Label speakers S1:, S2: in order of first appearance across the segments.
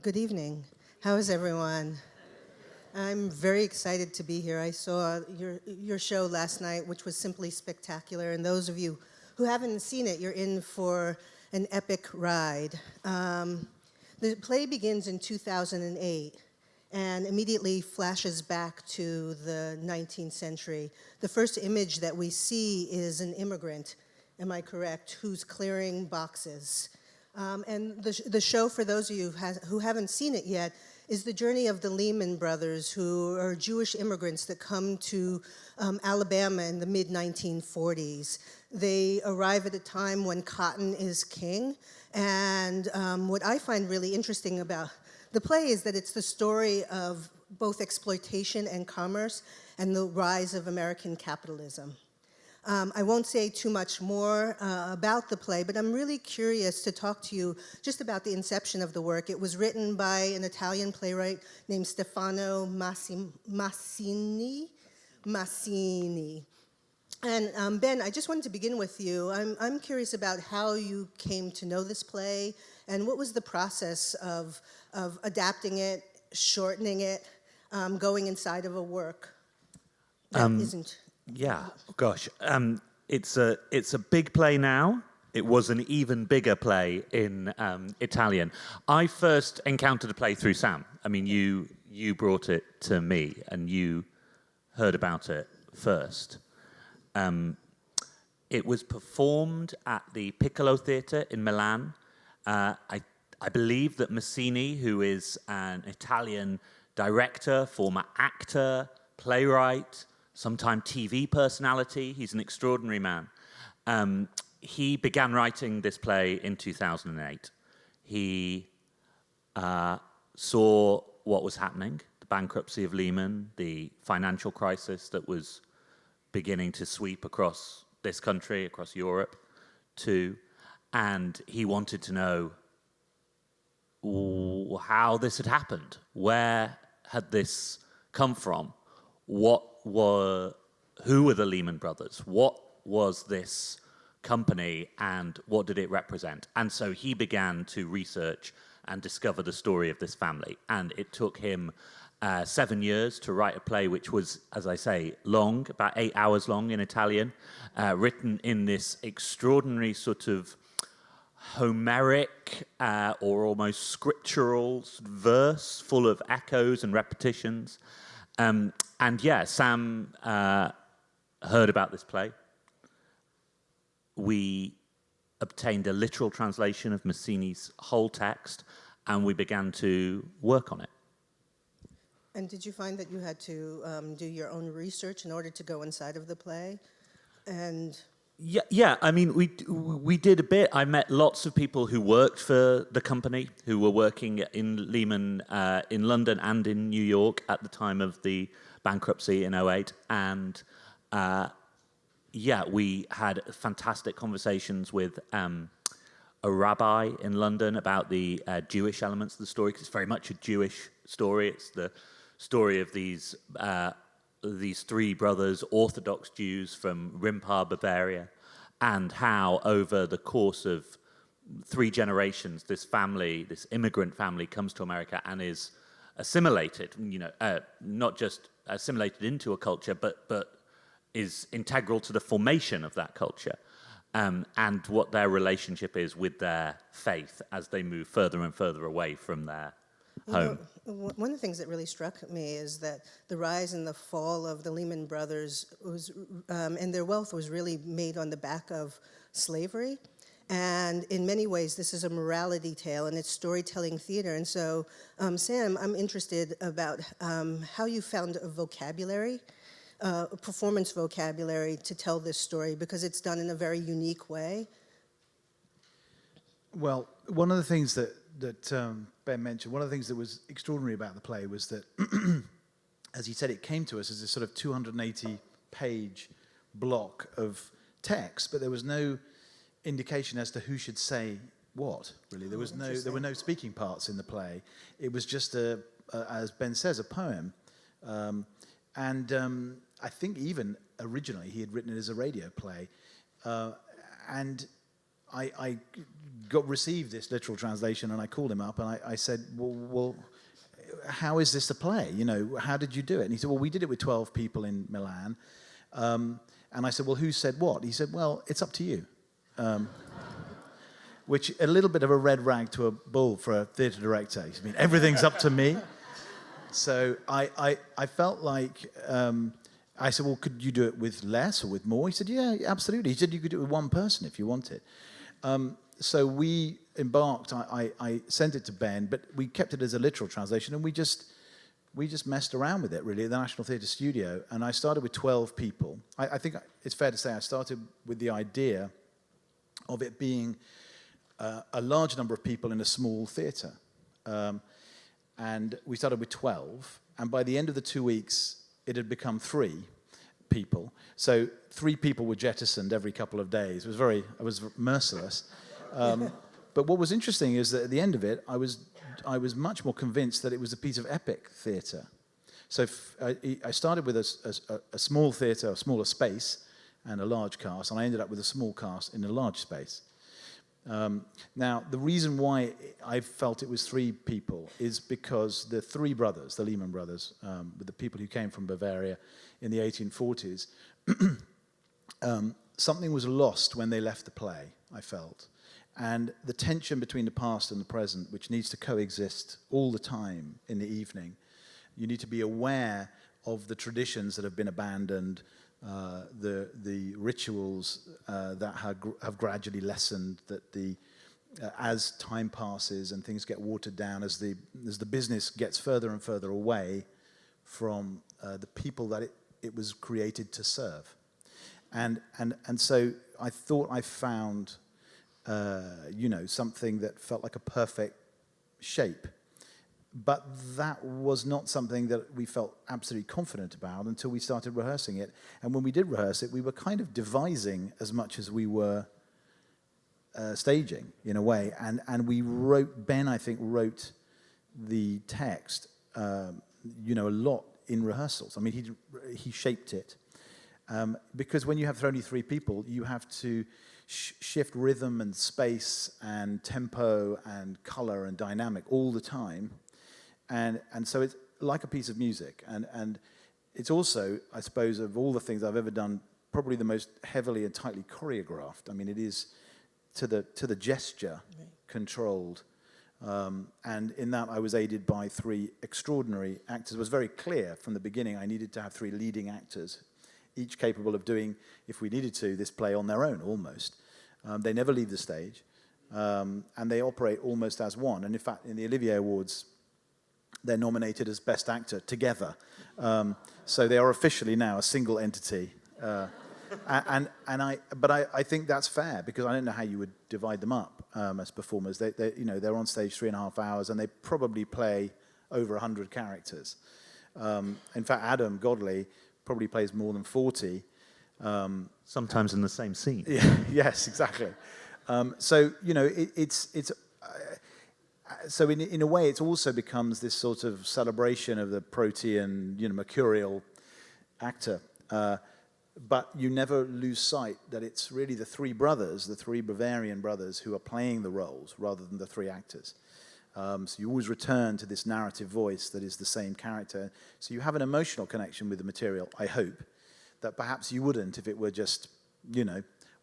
S1: Good evening. How is everyone? I'm very excited to be here. I saw your show last night, which was simply spectacular. And those of you who haven't seen it, you're in for an epic ride. The play begins in 2008 and immediately flashes back to the 19th century. The first image that we see is an immigrant, am I correct, who's clearing boxes. And the show, for those of you who haven't seen it yet, is the journey of the Lehman Brothers, who are Jewish immigrants that come to Alabama in the mid-1940s. They arrive at a time when cotton is king, and what I find really interesting about the play is that it's the story of both exploitation and commerce and the rise of American capitalism. I won't say too much more about the play, but I'm really curious to talk to you just about the inception of the work. It was written by an Italian playwright named Stefano Massini. And Ben, I just wanted to begin with you. I'm curious about how you came to know this play, and what was the process of adapting it, shortening it, going inside of a work that isn't...
S2: Yeah, gosh, it's a big play now. It was an even bigger play in Italian. I first encountered the play through Sam. I mean, you brought it to me, and you heard about it first. It was performed at the Piccolo Theatre in Milan. I believe that Massini, who is an Italian director, former actor, playwright, sometime TV personality. He's an extraordinary man. He began writing this play in 2008. He saw what was happening, the bankruptcy of Lehman, the financial crisis that was beginning to sweep across this country, across Europe too, and he wanted to know how this had happened. Where had this come from? Who were the Lehman Brothers? What was this company, and what did it represent? And so he began to research and discover the story of this family. And it took him 7 years to write a play which was, as I say, long, about 8 hours long in Italian, written in this extraordinary sort of Homeric or almost scriptural verse full of echoes and repetitions. And yeah, Sam heard about this play. We obtained a literal translation of Massini's whole text, and we began to work on it.
S1: And did you find that you had to do your own research in order to go inside of the play? And
S2: Yeah. I mean, we did a bit. I met lots of people who worked for the company, who were working in Lehman in London and in New York at the time of the bankruptcy in 2008. And we had fantastic conversations with a rabbi in London about the Jewish elements of the story, because it's very much a Jewish story. It's the story of these three brothers, Orthodox Jews from Rimpar, Bavaria, and how over the course of 3 generations, this family, this immigrant family, comes to America and is assimilated, not just assimilated into a culture, but is integral to the formation of that culture, and what their relationship is with their faith as they move further and further away from their home.
S1: One of the things that really struck me is that the rise and the fall of the Lehman Brothers was, and their wealth was really made on the back of slavery. And in many ways, this is a morality tale, and it's storytelling theater. And so, Sam, I'm interested about how you found a vocabulary, a performance vocabulary to tell this story, because it's done in a very unique way.
S3: Well, one of the things that Ben mentioned, one of the things that was extraordinary about the play was that, as he said, it came to us as a sort of 280-page block of text, but there was no indication as to who should say what, really. There were no speaking parts in the play. It was just, as Ben says, a poem. I think even originally he had written it as a radio play. And I received this literal translation, and I called him up and I said, well, how is this a play? You know, how did you do it? And he said, well, we did it with 12 people in Milan. And I said, well, who said what? He said, well, it's up to you. Which a little bit of a red rag to a bull for a theatre director. I mean, everything's up to me. So I felt like, I said, well, could you do it with less or with more? He said, yeah, absolutely. He said you could do it with one person if you wanted. So we embarked, I sent it to Ben, but we kept it as a literal translation, and we just messed around with it, really, at the National Theatre Studio. And I started with 12 people. I think it's fair to say I started with the idea of it being a large number of people in a small theatre. And we started with 12, and by the end of the 2 weeks, it had become 3 people. So 3 people were jettisoned every couple of days. It was merciless. But what was interesting is that at the end of it, I was much more convinced that it was a piece of epic theatre. So I started with a small theatre, a smaller space, and a large cast, and I ended up with a small cast in a large space. Now, the reason why I felt it was 3 people is because the 3 brothers, the Lehman Brothers, with the people who came from Bavaria in the 1840s, something was lost when they left the play, I felt. And the tension between the past and the present, which needs to coexist all the time in the evening, you need to be aware of the traditions that have been abandoned, the rituals that have gradually lessened, that as time passes and things get watered down, as the business gets further and further away from the people that it was created to serve. And so I thought I found something that felt like a perfect shape. But that was not something that we felt absolutely confident about until we started rehearsing it. And when we did rehearse it, we were kind of devising as much as we were staging, in a way. And we wrote, Ben, I think, wrote the text, a lot in rehearsals. I mean, he shaped it. Because when you have only 3 people, you have to shift rhythm and space and tempo and color and dynamic all the time. And so it's like a piece of music. And it's also, I suppose, of all the things I've ever done, probably the most heavily and tightly choreographed. I mean, it is to the gesture controlled. And in that, I was aided by 3 extraordinary actors. It was very clear from the beginning I needed to have 3 leading actors, each capable of doing, if we needed to, this play on their own, almost. They never leave the stage. And they operate almost as one. And in fact, in the Olivier Awards, they're nominated as Best Actor together. So they are officially now a single entity. But I think that's fair, because I don't know how you would divide them up as performers. They're on stage 3.5 hours, and they probably play over 100 characters. In fact, Adam Godley probably plays more than 40.
S2: Sometimes in the same scene.
S3: Yeah, yes, exactly. So so in a way, it also becomes this sort of celebration of the protean, mercurial actor. But you never lose sight that it's really the 3 brothers, the 3 Bavarian brothers, who are playing the roles rather than the 3 actors. So you always return to this narrative voice that is the same character. So you have an emotional connection with the material, I hope, that perhaps you wouldn't if it were just,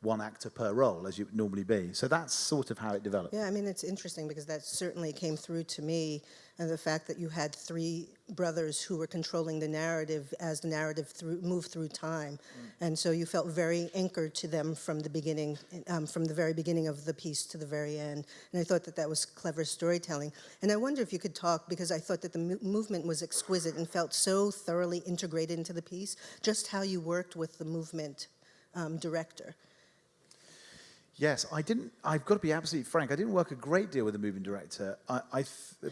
S3: 1 actor per role, as you would normally be. So that's sort of how it developed.
S1: Yeah, I mean, it's interesting because that certainly came through to me, and the fact that you had 3 brothers who were controlling the narrative as the narrative moved through time. And so you felt very anchored to them from the beginning, from the very beginning of the piece to the very end. And I thought that was clever storytelling. And I wonder if you could talk, because I thought that the movement was exquisite and felt so thoroughly integrated into the piece, just how you worked with the movement director.
S3: Yes, I've got to be absolutely frank, I didn't work a great deal with the movement director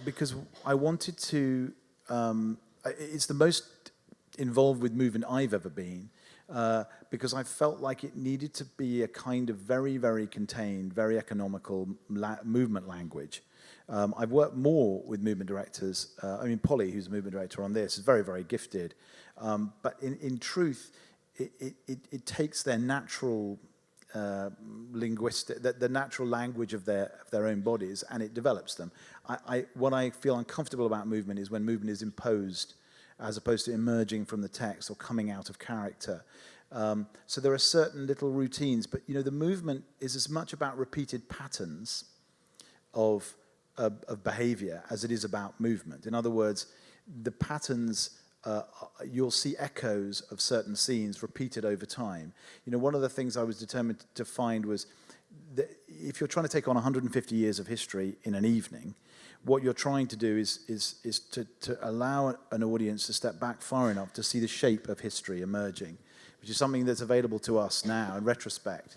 S3: because I wanted to, it's the most involved with movement I've ever been, because I felt like it needed to be a kind of very, very contained, very economical movement language. I've worked more with movement directors. Polly, who's a movement director on this, is very, very gifted. But in truth, it takes their natural linguistic, the natural language of their own bodies, and it develops them. What I feel uncomfortable about movement is when movement is imposed, as opposed to emerging from the text or coming out of character. So there are certain little routines, but the movement is as much about repeated patterns of behavior as it is about movement. In other words, the patterns, you'll see echoes of certain scenes repeated over time. One of the things I was determined to find was that if you're trying to take on 150 years of history in an evening, what you're trying to do is to allow an audience to step back far enough to see the shape of history emerging, which is something that's available to us now in retrospect.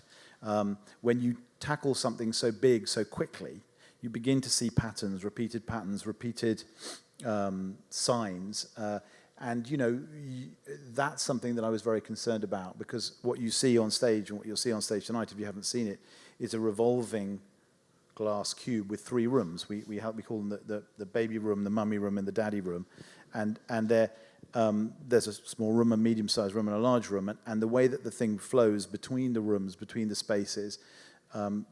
S3: When you tackle something so big so quickly, you begin to see patterns, repeated signs. And that's something that I was very concerned about, because what you see on stage, and what you'll see on stage tonight if you haven't seen it, is a revolving glass cube with 3 rooms. We call them the baby room, the mummy room, and the daddy room. And there's a small room, a medium-sized room, and a large room. And the way that the thing flows between the rooms, between the spaces,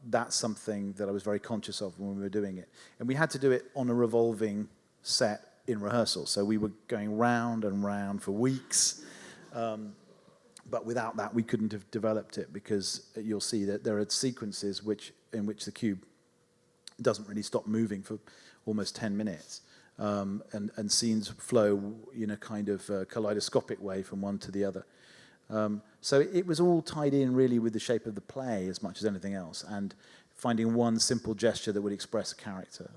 S3: that's something that I was very conscious of when we were doing it. And we had to do it on a revolving set in rehearsal. So we were going round and round for weeks. But without that, we couldn't have developed it, because you'll see that there are sequences in which the cube doesn't really stop moving for almost 10 minutes. And scenes flow in a kind of kaleidoscopic way from one to the other. So it was all tied in really with the shape of the play as much as anything else, and finding one simple gesture that would express a character.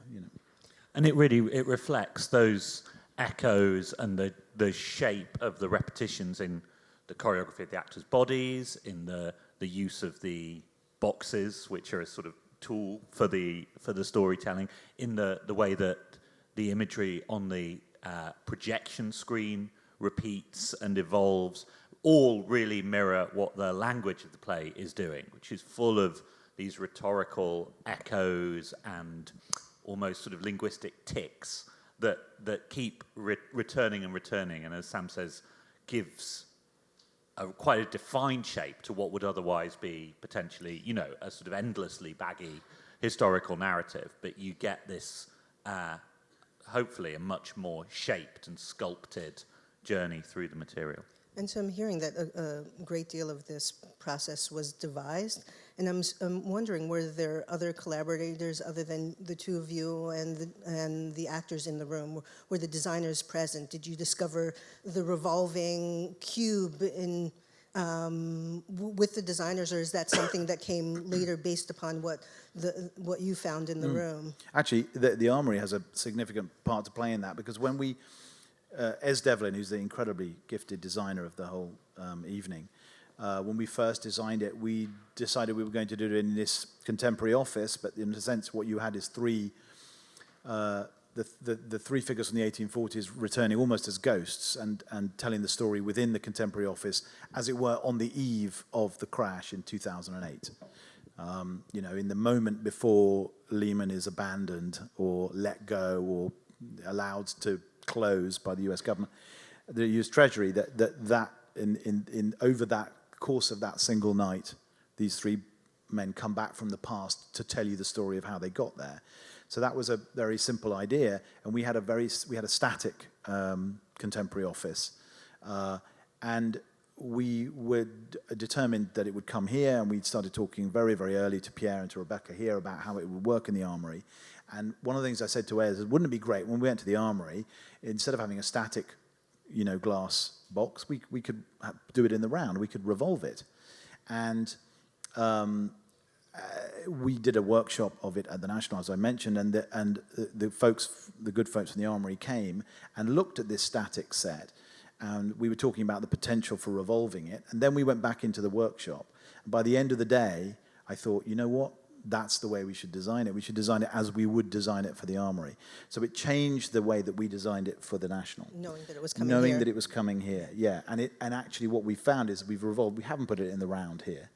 S2: And it reflects those echoes and the shape of the repetitions in the choreography of the actors' bodies, in the use of the boxes, which are a sort of tool for the storytelling, in the way that the imagery on the projection screen repeats and evolves, all really mirror what the language of the play is doing, which is full of these rhetorical echoes and almost sort of linguistic tics that keep returning and returning, and as Sam says, gives quite a defined shape to what would otherwise be potentially, a sort of endlessly baggy historical narrative. But you get this, hopefully, a much more shaped and sculpted journey through the material.
S1: And so I'm hearing that a great deal of this process was devised, and I'm wondering, were there other collaborators other than the two of you and the actors in the room? Were the designers present? Did you discover the revolving cube with the designers, or is that something that came later based upon what you found in the room?
S3: Actually, the Armory has a significant part to play in that, because when we Ez Devlin, who's the incredibly gifted designer of the whole evening, when we first designed it, we decided we were going to do it in this contemporary office, but in a sense what you had is the 3 figures from the 1840s returning almost as ghosts and telling the story within the contemporary office, as it were, on the eve of the crash in 2008. In the moment before Lehman is abandoned or let go or allowed to close by the U.S. government, the U.S. Treasury, that in over that course of that single night, these 3 men come back from the past to tell you the story of how they got there. So that was a very simple idea, and we had a static contemporary office, and we were determined that it would come here, and we started talking very, very early to Pierre and to Rebecca here about how it would work in the Armory. And one of the things I said to Ez is, wouldn't it be great when we went to the Armory, instead of having a static, glass box, we could do it in the round. We could revolve it, and we did a workshop of it at the National, as I mentioned, and the good folks from the Armory came and looked at this static set, and we were talking about the potential for revolving it, and then we went back into the workshop. And by the end of the day, I thought, you know what? That's the way we should design it. We should design it as we would design it for the Armory. So it changed the way that we designed it for the National.
S1: Knowing that it was coming here.
S3: Knowing that it was coming here, yeah. And actually what we found is we've revolved. We haven't put it in the round here,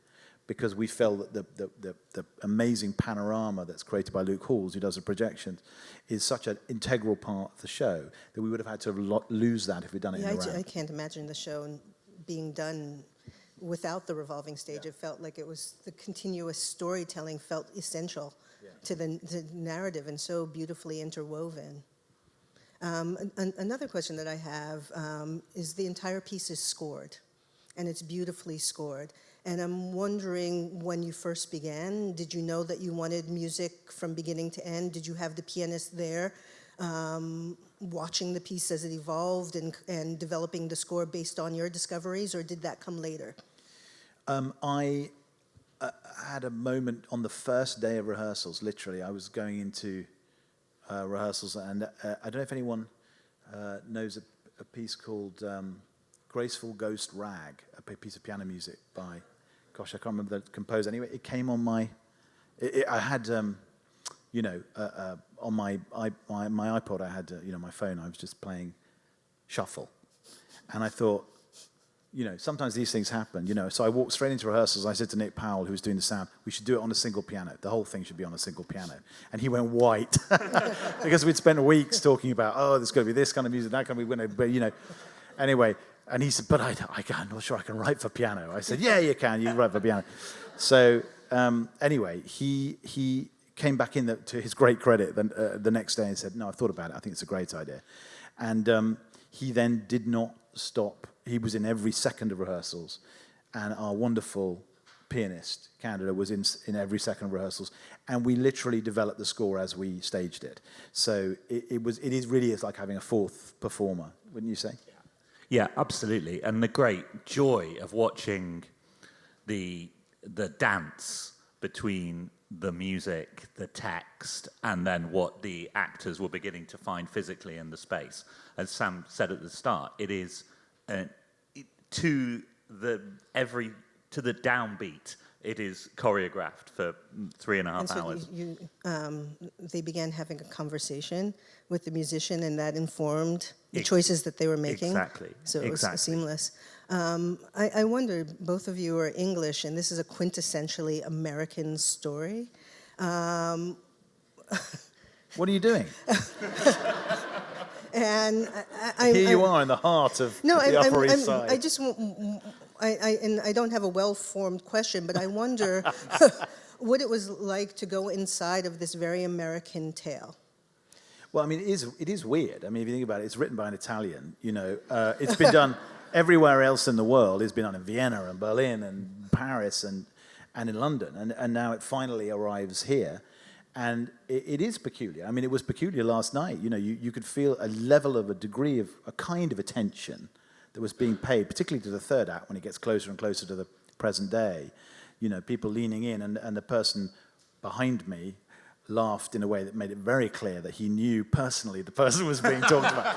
S3: because we felt that the amazing panorama that's created by Luke Halls, who does the projections, is such an integral part of the show that we would have had to lose that if we'd done it in the round.
S1: I can't imagine the show being done without the revolving stage. It felt like it was the continuous storytelling felt essential to the narrative and so beautifully interwoven. Another question that I have is the entire piece is scored, and it's beautifully scored. And I'm wondering, when you first began, did you know that you wanted music from beginning to end? Did you have the pianist there watching the piece as it evolved and developing the score based on your discoveries, or did that come later?
S3: I had a moment on the first day of rehearsals, literally. I was going into rehearsals, and I don't know if anyone knows a piece called Graceful Ghost Rag, a piece of piano music by, gosh, I can't remember the composer. Anyway, it came on my, I had, on my iPod, I had, my phone, I was just playing shuffle. And I thought, sometimes these things happen, So I walked straight into rehearsals. I said to Nick Powell, who was doing the sound, we should do it on a single piano. The whole thing should be on a single piano. And he went white because we'd spent weeks talking about, there's going to be this kind of music, that kind of, but anyway. And he said, but I'm not sure I can write for piano. I said, yeah, you can. You can write for piano. So anyway, he came back in to his great credit the next day and said, no, I've thought about it. I think it's a great idea. And he then did not stop. He was in every second of rehearsals. And our wonderful pianist, Candida, was in every second of rehearsals. And we literally developed the score as we staged it. So it really is like having a fourth performer, wouldn't you say?
S2: Yeah, absolutely. And the great joy of watching the dance between the music, the text, and then what the actors were beginning to find physically in the space. As Sam said at the start, it is to the downbeat. It is choreographed for 3.5 hours.
S1: They began having a conversation with the musician, and that informed the choices that they were making.
S2: Exactly.
S1: So it was seamless. I wonder, both of you are English, and this is a quintessentially American story.
S3: What are you doing?
S1: And
S3: Here you are in the heart of the Upper East Side.
S1: I just, and I don't have a well-formed question, but I wonder what it was like to go inside of this very American tale.
S3: Well, I mean, it is weird. I mean, if you think about it, it's written by an Italian. It's been done everywhere else in the world. It's been done in Vienna and Berlin and Paris and in London, and now it finally arrives here. And it is peculiar. I mean, it was peculiar last night. You could feel a level of a kind of attention that was being paid, particularly to the third act when it gets closer and closer to the present day. People leaning in, and the person behind me laughed in a way that made it very clear that he knew personally the person was being talked about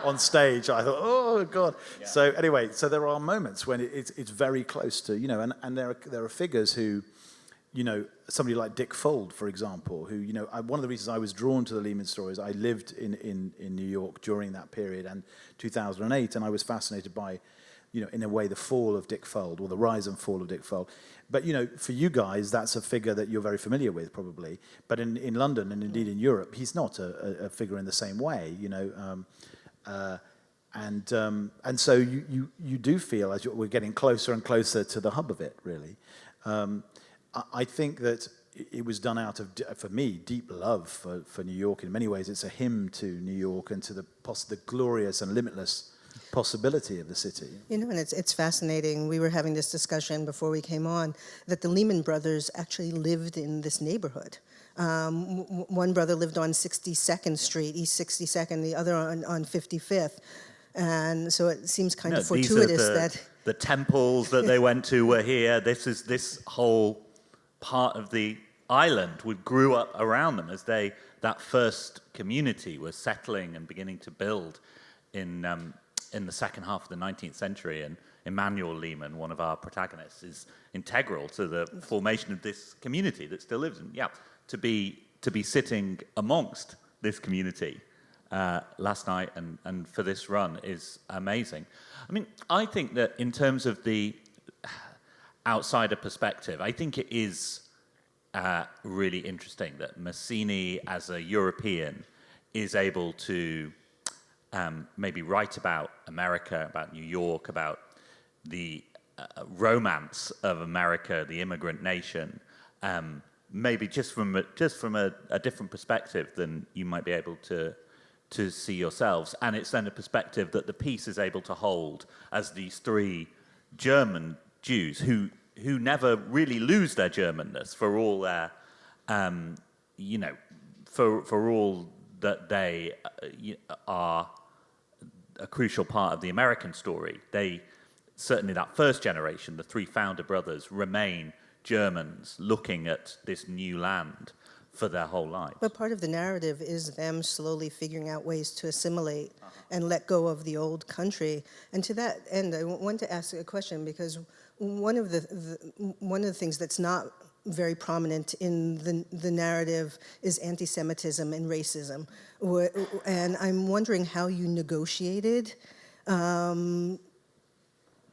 S3: on stage. I thought, oh, God. Yeah. So anyway, there are moments when it's very close to, and there are figures who, somebody like Dick Fuld, for example, who, one of the reasons I was drawn to the Lehman stories, I lived in New York during that period and 2008, and I was fascinated by, in a way, the fall of Dick Fuld, or the rise and fall of Dick Fuld. But, for you guys, that's a figure that you're very familiar with, probably. But in London, and indeed in Europe, he's not a figure in the same way, and so you do feel, as we're getting closer and closer to the hub of it, really. I think that it was done out of, for me, deep love for New York. In many ways, it's a hymn to New York and to the glorious and limitless possibility of the city.
S1: And it's fascinating. We were having this discussion before we came on, that the Lehman Brothers actually lived in this neighborhood. One brother lived on 62nd Street, East 62nd, the other on 55th. And so it seems kind of fortuitous that...
S2: The temples that they went to were here. This whole part of the island grew up around them as that first community was settling and beginning to build in the second half of the 19th century. And Emanuel Lehman, one of our protagonists, is integral to the formation of this community that still lives. And to be sitting amongst this community last night and for this run is amazing. I mean, I think that in terms of the outsider perspective, I think it is really interesting that Massini, as a European, is able to maybe write about America, about New York, about the romance of America, the immigrant nation, maybe just from a different perspective than you might be able to see yourselves. And it's then a perspective that the piece is able to hold as these three German Jews who never really lose their Germanness for all their, for all that they are a crucial part of the American story. They, certainly that first generation, the three founder brothers, remain Germans looking at this new land for their whole lives.
S1: But part of the narrative is them slowly figuring out ways to assimilate and let go of the old country. And to that end, I want to ask a question, because one of the things that's not very prominent in the narrative is anti-Semitism and racism. And I'm wondering how you negotiated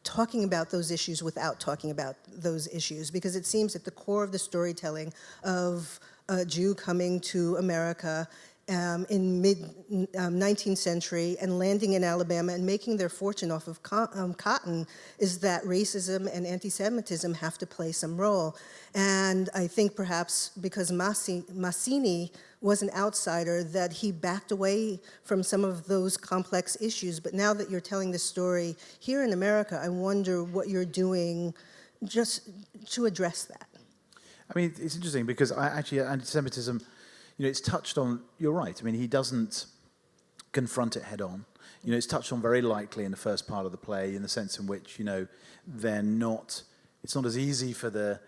S1: talking about those issues without talking about those issues, because it seems at the core of the storytelling of a Jew coming to America in mid-19th century and landing in Alabama and making their fortune off of cotton is that racism and anti-Semitism have to play some role. And I think perhaps because Massini was an outsider, that he backed away from some of those complex issues. But now that you're telling this story here in America, I wonder what you're doing just to address that.
S3: I mean, it's interesting because anti-Semitism, it's touched on, you're right. I mean, he doesn't confront it head on. It's touched on very lightly in the first part of the play, in the sense in which, they're not, it's not as easy for the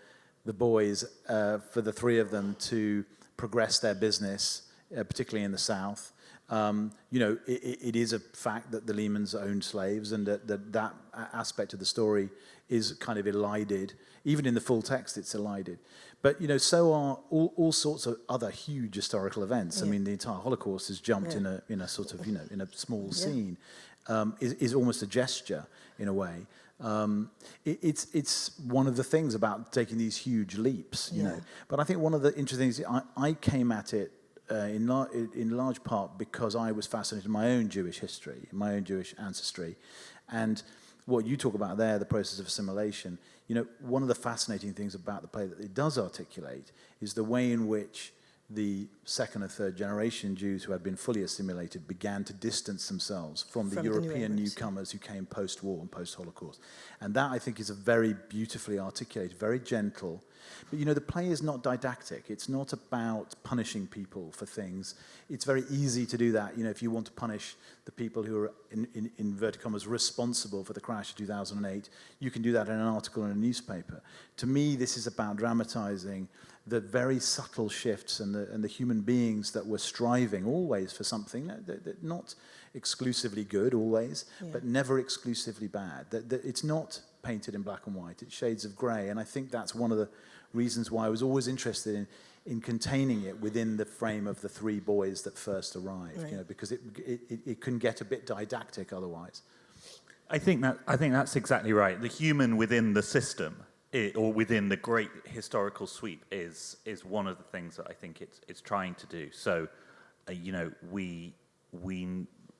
S3: boys, for the three of them to progress their business, particularly in the South. It is a fact that the Lehmans owned slaves, and that aspect of the story is kind of elided. Even in the full text, it's elided. But, so are all sorts of other huge historical events. Yeah. I mean, the entire Holocaust is jumped in a sort of, in a small scene, is almost a gesture in a way. It's one of the things about taking these huge leaps, you know. But I think one of the interesting things, I came at it in large part because I was fascinated in my own Jewish history, my own Jewish ancestry. And what you talk about there, the process of assimilation, one of the fascinating things about the play that it does articulate is the way in which the second and third generation Jews who had been fully assimilated began to distance themselves from the European newcomers who came post-war and post-Holocaust. And that, I think, is a very beautifully articulated, very gentle. But, the play is not didactic. It's not about punishing people for things. It's very easy to do that. If you want to punish the people who are, in inverted commas, responsible for the crash of 2008, you can do that in an article in a newspaper. To me, this is about dramatizing the very subtle shifts and the human beings that were striving always for something, not exclusively good always, but never exclusively bad. It's not painted in black and white, it's shades of grey, and I think that's one of the reasons why I was always interested in containing it within the frame of the three boys that first arrived, because it can get a bit didactic otherwise.
S2: I think that's exactly right. The human within the system, or within the great historical sweep, is one of the things that I think it's trying to do. So, we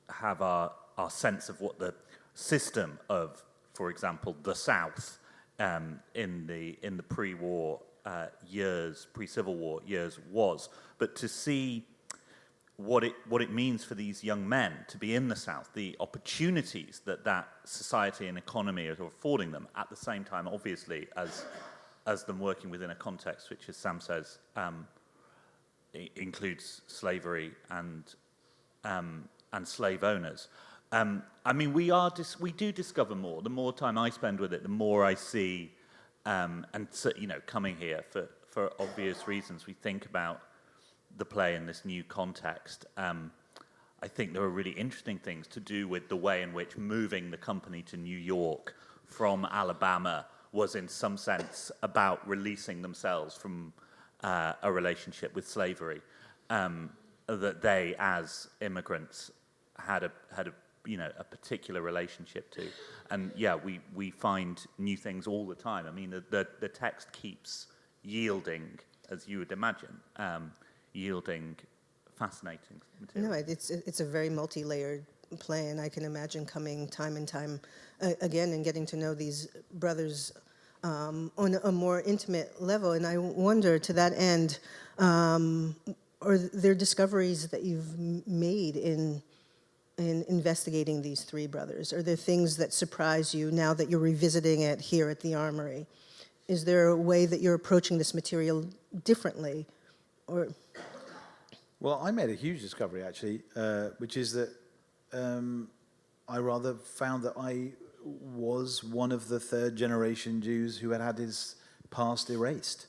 S2: have our sense of what the system of, for example, the South in the pre-war years, pre-Civil War years was, but to see what it means for these young men to be in the South, the opportunities that society and economy are affording them, at the same time, obviously, as them working within a context which, as Sam says, includes slavery and slave owners. We do discover more. The more time I spend with it, the more I see, and so, coming here for obvious reasons, we think about the play in this new context. I think there are really interesting things to do with the way in which moving the company to New York from Alabama was in some sense about releasing themselves from a relationship with slavery that they, as immigrants, had a particular relationship to. And we find new things all the time. I mean, the text keeps yielding, as you would imagine, yielding fascinating material.
S1: No, it's a very multi-layered play, and I can imagine coming time and time again and getting to know these brothers on a more intimate level. And I wonder, to that end, are there discoveries that you've made in investigating these three brothers? Are there things that surprise you now that you're revisiting it here at the Armory? Is there a way that you're approaching this material differently? Or
S3: Well, I made a huge discovery, actually, which is that I rather found that I was one of the third-generation Jews who had had his past erased,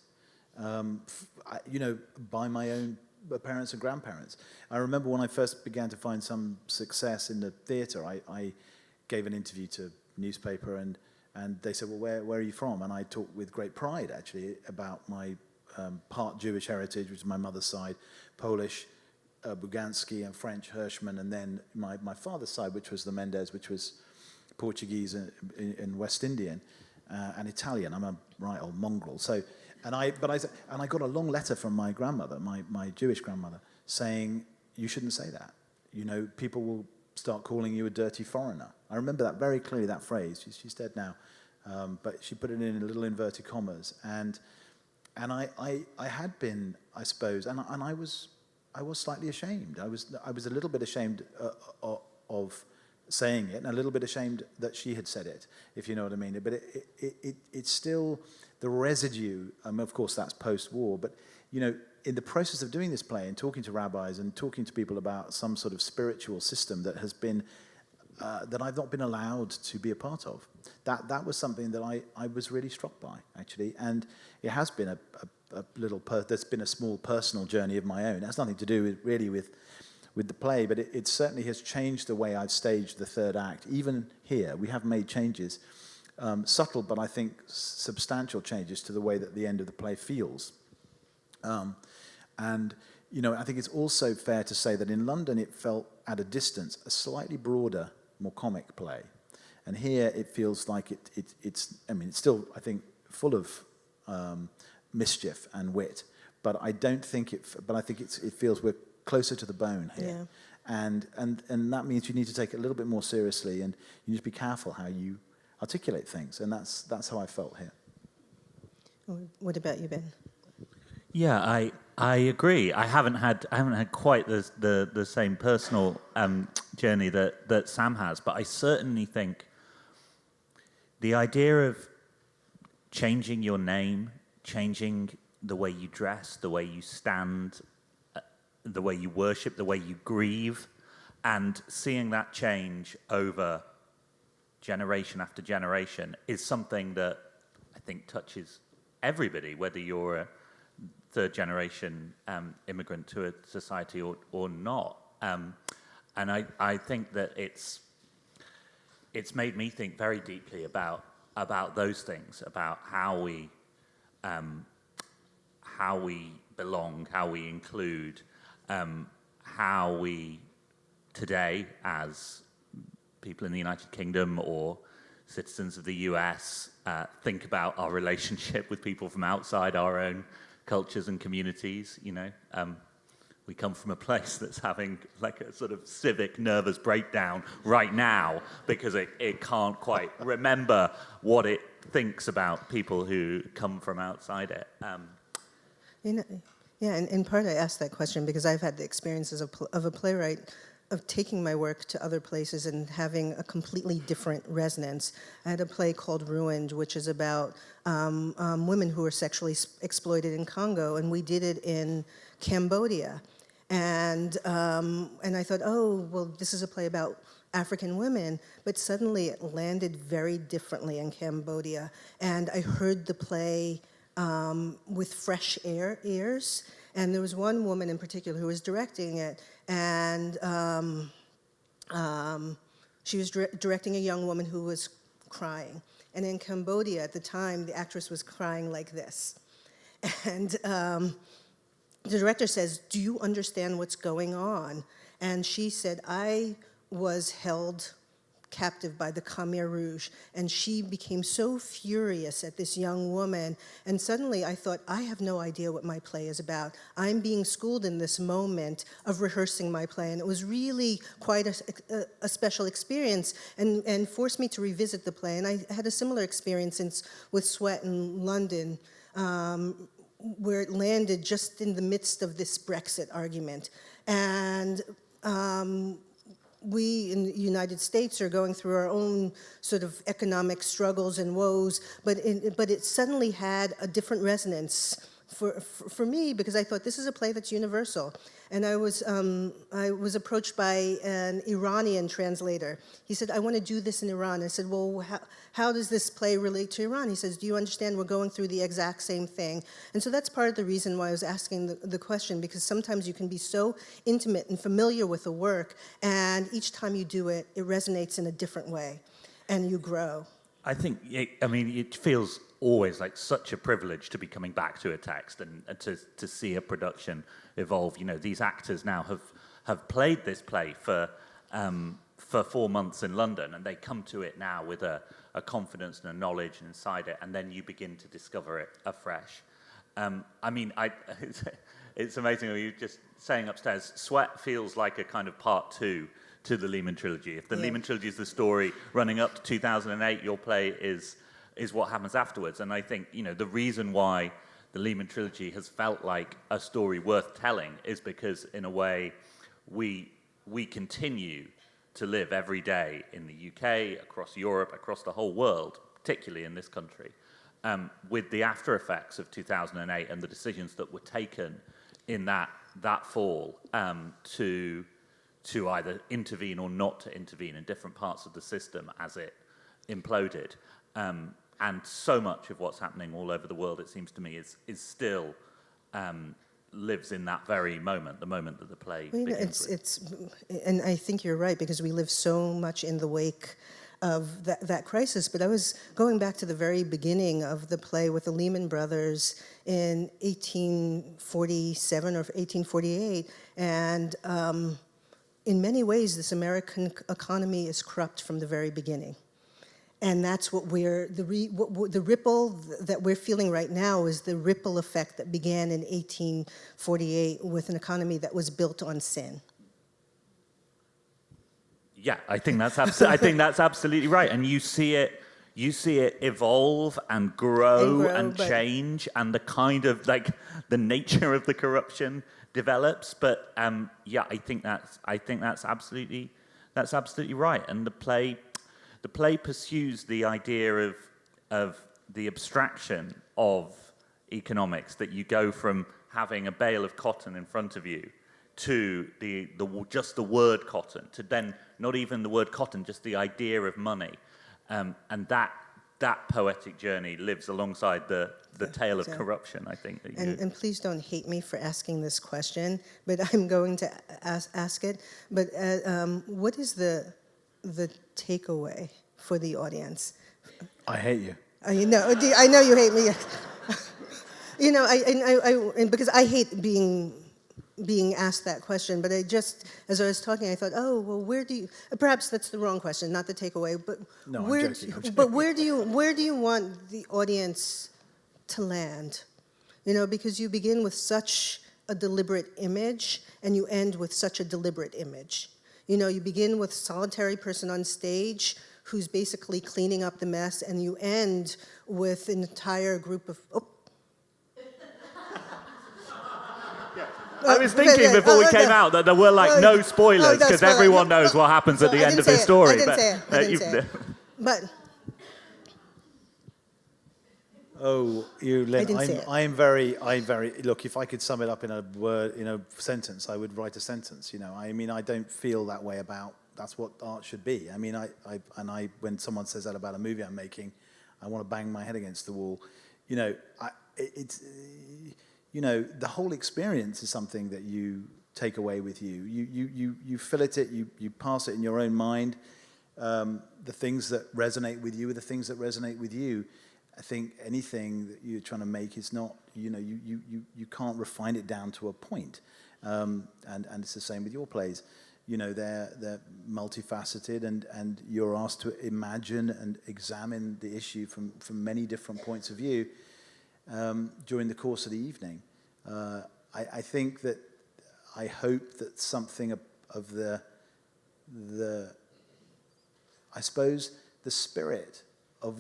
S3: by my own parents and grandparents. I remember when I first began to find some success in the theatre, I gave an interview to a newspaper, and they said, well, where are you from? And I talked with great pride, actually, about my part Jewish heritage, which is my mother's side, Polish, Buganski, and French, Hirschman, and then my father's side, which was the Mendes, which was Portuguese and West Indian, and Italian. I'm a right old mongrel. So, and I got a long letter from my grandmother, my Jewish grandmother, saying, you shouldn't say that. People will start calling you a dirty foreigner. I remember that very clearly, that phrase. She's dead now, but she put it in little inverted commas. And I had been, I suppose, and I was slightly ashamed. I was a little bit ashamed of saying it, and a little bit ashamed that she had said it, if you know what I mean. But it's still the residue. Of course, that's post-war. But in the process of doing this play and talking to rabbis and talking to people about some sort of spiritual system that has been that I've not been allowed to be a part of, that was something that I was really struck by, actually. And it has been a little. There's been a small personal journey of my own. It has nothing to do with the play, but it certainly has changed the way I've staged the third act. Even here, we have made changes, subtle, but I think substantial changes to the way that the end of the play feels. And I think it's also fair to say that in London it felt at a distance a slightly broader, more comic play, and here it feels like it's. I mean, it's still, I think, full of mischief and wit, but I don't think it. But I think it feels we're closer to the bone here, and that means you need to take it a little bit more seriously, and you need to be careful how you articulate things, and that's how I felt here.
S1: what about you, Ben?
S2: Yeah, I agree. I haven't had quite the same personal journey that Sam has, but I certainly think the idea of changing your name, changing the way you dress, the way you stand, the way you worship, the way you grieve, and seeing that change over generation after generation is something that I think touches everybody, whether you're a third-generation immigrant to a society or not. And I think that it's made me think very deeply about those things, about how we belong, how we include, how we today, as people in the United Kingdom or citizens of the US, think about our relationship with people from outside our own cultures and communities. We come from a place that's having like a sort of civic nervous breakdown right now because it can't quite remember what it thinks about people who come from outside it.
S1: Yeah, and in part I asked that question because I've had the experiences of a playwright of taking my work to other places and having a completely different resonance. I had a play called Ruined, which is about women who were sexually exploited in Congo, and we did it in Cambodia. And I thought, oh, well, this is a play about African women, but suddenly it landed very differently in Cambodia. And I heard the play with fresh ears. And there was one woman in particular who was directing it, and she was directing a young woman who was crying. And in Cambodia, at the time, the actress was crying like this. And the director says, "Do you understand what's going on?" And she said, "I was held captive by the Khmer Rouge. And she became so furious at this young woman. And suddenly I thought, I have no idea what my play is about. I'm being schooled in this moment of rehearsing my play. And it was really quite a special experience and forced me to revisit the play. And I had a similar experience with Sweat in London, where it landed just in the midst of this Brexit argument. And we in the United States are going through our own sort of economic struggles and woes, but it suddenly had a different resonance for me, because I thought this is a play that's universal. And I was approached by an Iranian translator. He said, I want to do this in Iran. I said, well, how does this play relate to Iran? He says, do you understand we're going through the exact same thing? And so that's part of the reason why I was asking the question, because sometimes you can be so intimate and familiar with the work, and each time you do it, it resonates in a different way, and you grow.
S2: I think, it feels always like such a privilege to be coming back to a text and to see a production evolve. You know, these actors now have played this play for 4 months in London, and they come to it now with a confidence and a knowledge inside it, and then you begin to discover it afresh. It's amazing. You were just saying upstairs, Sweat feels like a kind of part 2 to the Lehman Trilogy. If the Lehman Trilogy is the story running up to 2008, your play is what happens afterwards. And I think, the reason why the Lehman Trilogy has felt like a story worth telling is because, in a way, we continue to live every day in the UK, across Europe, across the whole world, particularly in this country, with the after effects of 2008 and the decisions that were taken in that fall to either intervene or not to intervene in different parts of the system as it imploded. And so much of what's happening all over the world, it seems to me, is still lives in that very moment, the moment that the play begins with.
S1: And I think you're right, because we live so much in the wake of that crisis. But I was going back to the very beginning of the play with the Lehman Brothers in 1847 or 1848, and in many ways, this American economy is corrupt from the very beginning. And that's what the ripple that we're feeling right now is the ripple effect that began in 1848 with an economy that was built on sin.
S2: Yeah, I think that's absolutely right. And you see it evolve and grow and change, and the kind of the nature of the corruption develops. But I think that's absolutely right. And the play pursues the idea of the abstraction of economics, that you go from having a bale of cotton in front of you to just the word cotton, to then not even the word cotton, just the idea of money, and that poetic journey lives alongside the tale of corruption, I think.
S1: And please don't hate me for asking this question, but I'm going to ask it. But what is the takeaway for the audience?
S3: I hate you.
S1: I know you hate me. Because I hate being asked that question, but as I was talking, I thought, oh, well, perhaps that's the wrong question, not the takeaway, but
S3: no, I'm joking.
S1: But where do you want the audience to land? Because you begin with such a deliberate image, and you end with such a deliberate image. You begin with a solitary person on stage who's basically cleaning up the mess, and you end with an entire group of...
S2: I was thinking before we came out that there were no spoilers, because everyone knows what happens at the end of this story.
S1: I didn't say it. But...
S3: Oh, you, Lynn,
S1: I didn't say it.
S3: I'm very, look, if I could sum it up in a word, in a sentence, I would write a sentence, I don't feel that way about, that's what art should be. When someone says that about a movie I'm making, I want to bang my head against the wall. The whole experience is something that you take away with you. You fillet it, you pass it in your own mind. The things that resonate with you are the things that resonate with you. I think anything that you're trying to make is not, you can't refine it down to a point. And it's the same with your plays. you know, they're multifaceted, and you're asked to imagine and examine the issue from many different points of view during the course of the evening. I think that, I hope that something of the I suppose the spirit of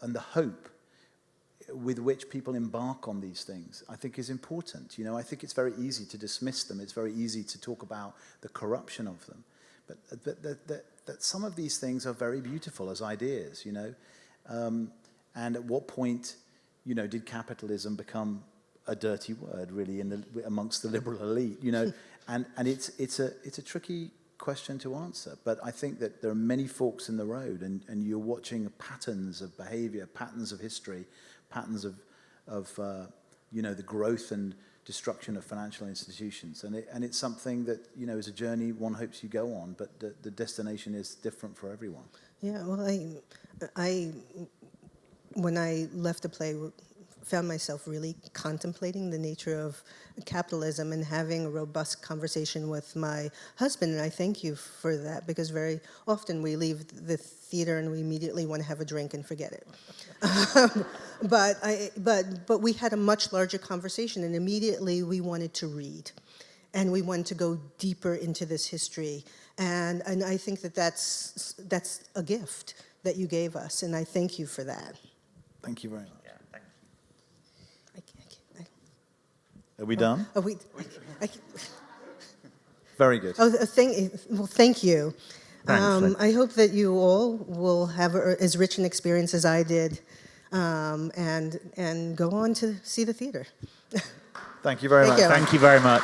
S3: and the hope with which people embark on these things, I think is important. You know, I think it's very easy to dismiss them. It's very easy to talk about the corruption of them. But that some of these things are very beautiful as ideas, you know. And at what point, you know, did capitalism become a dirty word, really, amongst the liberal elite, you know? And it's a tricky question to answer. But I think that there are many forks in the road, and you're watching patterns of behavior, patterns of history, patterns of you know, the growth and destruction of financial institutions, and it's something that, you know, is a journey one hopes you go on, but the destination is different for everyone.
S1: Yeah, well, I when I left the play, found myself really contemplating the nature of capitalism and having a robust conversation with my husband, and I thank you for that, because very often we leave the theater and we immediately want to have a drink and forget it. But we had a much larger conversation, and immediately we wanted to read, and we wanted to go deeper into this history, and I think that that's a gift that you gave us, and I thank you for that.
S3: Thank you very much.
S2: Yeah, thank you.
S3: Are we done?
S1: Oh,
S3: Very good.
S1: Thank you.
S2: Thanks,
S1: I hope that you all will have as rich an experience as I did, and go on to see the theater.
S3: Thank you very much.
S1: you.
S2: Thank you very much.